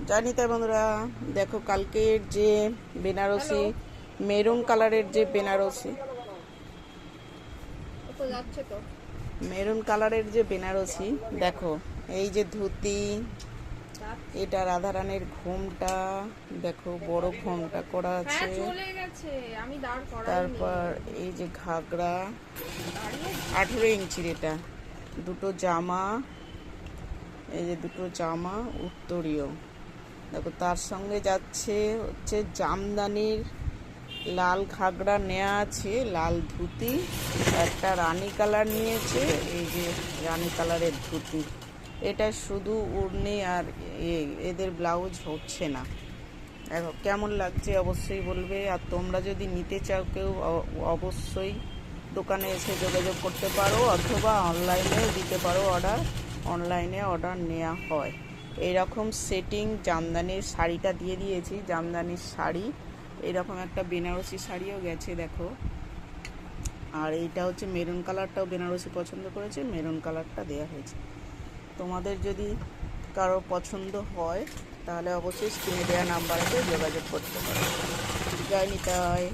জানি তাই বন্ধুরা, দেখো কালকের যে বেনারসি মেরুন কালারের যে বেনারসি মেরুন কালারের যে বেনারসি দেখো, এই যে ধুতি, এটা রাধারানীর ঘোমটা দেখো, বড় ঘোমটা করা আছে। তারপর এই যে ঘাগরা 18 ইঞ্চির, এটা দুটো জামা, এই যে দুটো জামা উত্তরীয় দেখো। তার সঙ্গে যাচ্ছে হচ্ছে জামদানির লাল ঘাগরা নেওয়া আছে, লাল ধুতি, একটা রানী কালার নিয়েছে, এই যে রানী কালারের ধুতি। এটা শুধু উড়নি আর এদের ব্লাউজ হচ্ছে না। দেখো কেমন লাগছে অবশ্যই বলবে। আর তোমরা যদি নিতে চাও কেউ অবশ্যই দোকানে এসে যোগাযোগ করতে পারো, অথবা অনলাইনেও দিতে পারো অর্ডার। অনলাইনে অর্ডার নেওয়া হয়। এইরকম সেটিং জামদানির শাড়িটা দিয়ে দিয়েছি, জামদানির শাড়ি। এইরকম একটা বেনারসি শাড়িও গেছে দেখো। আর এইটা হচ্ছে মেরুন কালারটাও বেনারসি পছন্দ করেছে, মেরুন কালারটা দেওয়া হয়েছে। তোমাদের যদি কারো পছন্দ হয় তাহলে অবশ্যই স্ক্রিনে দেওয়া নাম্বারে যোগাযোগ করতে পারো। জয় নিতাই।